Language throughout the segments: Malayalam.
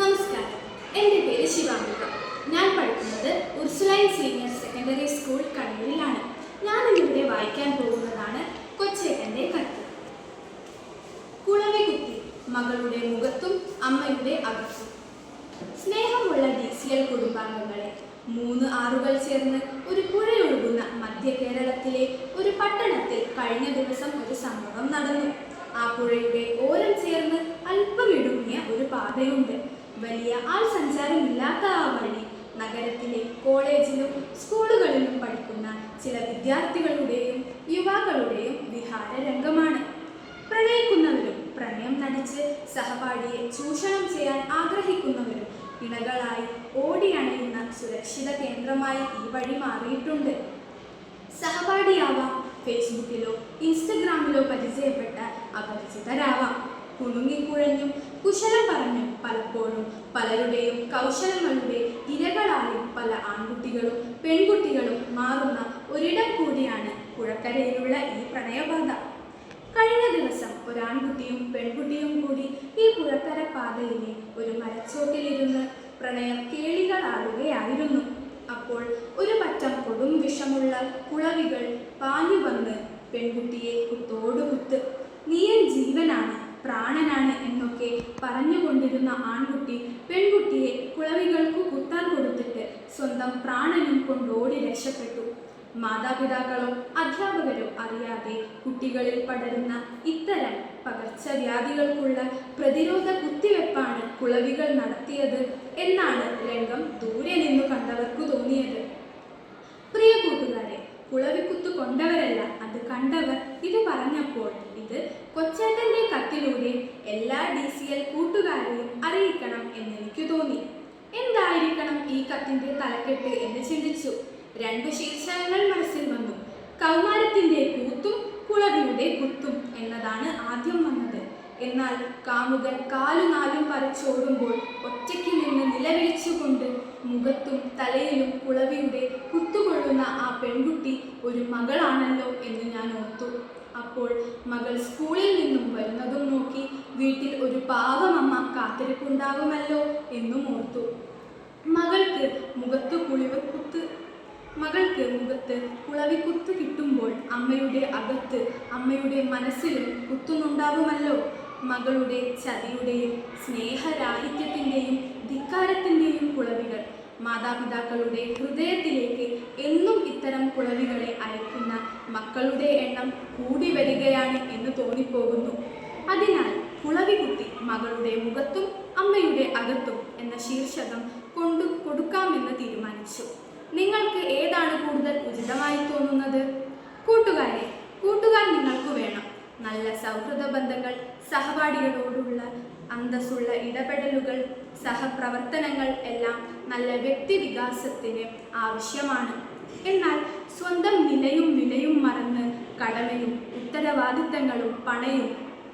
നമസ്കാരം, എൻ്റെ പേര് ശിവാംബിക. ഞാൻ പഠിക്കുന്നത് ഉർസുലൈൻ സീനിയർ സെക്കൻഡറി സ്കൂൾ കണ്ണൂരിലാണ്. ഞാൻ ഇന്നിവിടെ വായിക്കാൻ പോകുന്നതാണ് കൊച്ചേട്ടൻ്റെ കത്ത്. കുളവി കുത്തി മകളുടെ മുഖത്തും അമ്മയുടെ അകത്തും. സ്നേഹമുള്ള DCL കുടുംബാംഗങ്ങളെ, 3 ആറുകൾ ചേർന്ന് ഒരു പുഴയൊഴുകുന്ന മധ്യ കേരളത്തിലെ ഒരു പട്ടണത്തിൽ കഴിഞ്ഞ ദിവസം ഒരു സംഭവം നടന്നു. ആ പുഴയുടെ ഓരം ചേർന്ന് അല്പം ഇടുങ്ങിയ ഒരു പാതയുണ്ട്. വലിയ ആൾ സഞ്ചാരമില്ലാത്ത ആ വഴി നഗരത്തിലെ കോളേജിലും സ്കൂളുകളിലും പഠിക്കുന്ന ചില വിദ്യാർത്ഥികളുടെയും യുവാക്കളുടെയും വിഹാര രംഗമാണ്. പ്രണയിക്കുന്നവരും പ്രണയം നടിച്ച് സഹപാഠിയെ ചൂഷണം ചെയ്യാൻ ആഗ്രഹിക്കുന്നവരും ഇണകളായി ഓടിയണയുന്ന സുരക്ഷിത കേന്ദ്രമായി ഈ വഴി മാറിയിട്ടുണ്ട്. സഹപാഠിയാവാം, ഫേസ്ബുക്കിലോ ഇൻസ്റ്റഗ്രാമിലോ പരിചയപ്പെട്ട അപരിചിതരാവാം. കുണുങ്ങിക്കുഴഞ്ഞും കുശലം പറഞ്ഞും പലപ്പോഴും പലരുടെയും കൗശലങ്ങളുടെ ഇരകളായും പല ആൺകുട്ടികളും പെൺകുട്ടികളും മാറുന്ന ഒരിടം കൂടിയാണ് പുഴക്കരയിലുള്ള ഈ പ്രണയപാത. കഴിഞ്ഞ ദിവസം ഒരാൺകുട്ടിയും പെൺകുട്ടിയും കൂടി ഈ പുഴക്കര പാതയിലെ ഒരു മരച്ചോട്ടിലിരുന്ന് പ്രണയം കേളികളാടുകയായിരുന്നു. അപ്പോൾ ഒരു പറ്റം കൊടും വിഷമുള്ള കുളവികൾ പാഞ്ഞു വന്ന് പെൺകുട്ടിയെ കുത്തോടു കുത്ത്, നീയൻ ജീവനാണ്, പ്രാണനാണ് എന്നൊക്കെ പറഞ്ഞുകൊണ്ടിരുന്ന ആൺകുട്ടി പെൺകുട്ടിയെ കുളവികൾക്കു കുത്താൻ കൊടുത്തിട്ട് സ്വന്തം പ്രാണനും കൊണ്ടോടി രക്ഷപ്പെട്ടു. മാതാപിതാക്കളോ അധ്യാപകരോ അറിയാതെ കുട്ടികളിൽ പടരുന്ന ഇത്തരം പകർച്ചവ്യാധികൾക്കുള്ള പ്രതിരോധ കുത്തിവെപ്പാണ് കുളവികൾ നടത്തിയത് എന്നാണ് രംഗം ദൂരെ നിന്നു കണ്ടവർക്കു തോന്നിയത്. പ്രിയ കൂട്ടുകാരെ, കുളവിക്കുത്തു കൊണ്ടവരല്ല അത് കണ്ടവർ ഇത് പറഞ്ഞപ്പോൾ ഇത് കൊച്ചേട്ടൻ്റെ കത്തിലൂടെ എല്ലാ DCL കൂട്ടുകാരെയും അറിയിക്കണം എന്നെനിക്ക് തോന്നി. എന്തായിരിക്കണം ഈ കത്തിൻ്റെ തലക്കെട്ട് എന്ന് ചിന്തിച്ചു. 2 ശീർഷകങ്ങൾ മനസ്സിൽ വന്നു. കൗമാരത്തിൻ്റെ കൂത്തും കുളവിയുടെ കുത്തും എന്നതാണ് ആദ്യം വന്നത്. എന്നാൽ കാമുകൻ കാലുനാലും പറിച്ചോടുമ്പോൾ ഒറ്റയ്ക്ക് നിന്ന് നിലവിളിച്ചുകൊണ്ട് മുഖത്തും തലയിലും കുളവിയുടെ കുത്തുകൊള്ളുന്ന ആ പെൺകുട്ടി ഒരു മകളാണല്ലോ എന്ന് ഞാൻ ഓർത്തു. അപ്പോൾ മകൾ സ്കൂളിൽ നിന്നും വരുന്നതും നോക്കി വീട്ടിൽ ഒരു പാവമമ്മ കാത്തിരിപ്പുണ്ടാകുമല്ലോ എന്നും ഓർത്തു. മകൾക്ക് മുഖത്ത് കുളവിക്കുത്ത് കിട്ടുമ്പോൾ അമ്മയുടെ അകത്ത്, അമ്മയുടെ മനസ്സിലും കുത്തുന്നുണ്ടാകുമല്ലോ. മകളുടെ ചതിയുടെയും സ്നേഹരാഹിത്യത്തിൻ്റെയും ധിക്കാരത്തിൻ്റെയും കുളവികൾ. മാതാപിതാക്കളുടെ ഹൃദയത്തിലേക്ക് എന്നും ഇത്തരം കുളവികളെ അയക്കുന്ന മക്കളുടെ എണ്ണം കൂടി വരികയാണ് എന്ന് തോന്നിപ്പോകുന്നു. അതിനാൽ കുളവി കുത്തി മകളുടെ മുഖത്തും അമ്മയുടെ അകത്തും എന്ന ശീർഷകം കൊടുക്കാമെന്ന് തീരുമാനിച്ചു. നിങ്ങൾക്ക് ഏതാണ് കൂടുതൽ ഉചിതമായി തോന്നുന്നത്? കൂട്ടുകാർ നിങ്ങൾക്ക് വേണം. നല്ല സൗഹൃദ ബന്ധങ്ങൾ, സഹപാഠികളോടുള്ള അന്തസ്സുള്ള ഇടപെടലുകൾ, സഹപ്രവർത്തനങ്ങൾ എല്ലാം നല്ല വ്യക്തി വികാസത്തിന് ആവശ്യമാണ്. എന്നാൽ സ്വന്തം നിലയും വിലയും മറന്ന് കടമയും ഉത്തരവാദിത്തങ്ങളും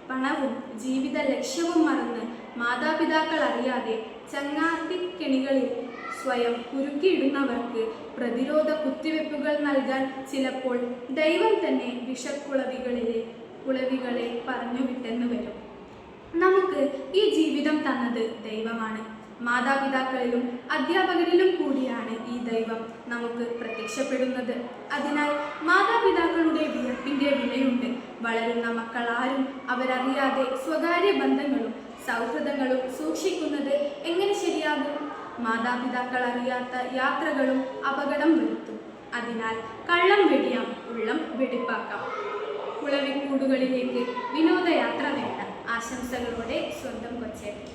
പണവും ജീവിത ലക്ഷ്യവും മറന്ന് മാതാപിതാക്കൾ അറിയാതെ ചങ്ങാതിക്കെണികളിൽ സ്വയം കുരുക്കിയിടുന്നവർക്ക് പ്രതിരോധ കുത്തിവെപ്പുകൾ നൽകാൻ ചിലപ്പോൾ ദൈവം തന്നെ കുളവികളെ പറഞ്ഞു വിട്ടെന്ന് വരും. നമുക്ക് ഈ ജീവിതം തന്നത് ദൈവമാണ്. മാതാപിതാക്കളിലും അധ്യാപകരിലും കൂടിയാണ് ഈ ദൈവം നമുക്ക് പ്രത്യക്ഷപ്പെടുന്നത്. അതിനാൽ മാതാപിതാക്കളുടെ വിയർപ്പിൻ്റെ വിലയുണ്ട്. വളരുന്ന മക്കളാരും അവരറിയാതെ സ്വകാര്യ ബന്ധങ്ങളും സൗഹൃദങ്ങളും സൂക്ഷിക്കുന്നത് എങ്ങനെ ശരിയാകും? മാതാപിതാക്കൾ അറിയാത്ത യാത്രകളും അപകടം വരുത്തും. അതിനാൽ കള്ളം വെടിയാം, ഉള്ളം വെടിപ്പാക്കാം. കുളവിക്കൂടുകളിലേക്ക് വിനോദയാത്ര വേണ്ട. ആശംസകളോടെ സ്വന്തം കൊച്ചേട്ടൻ.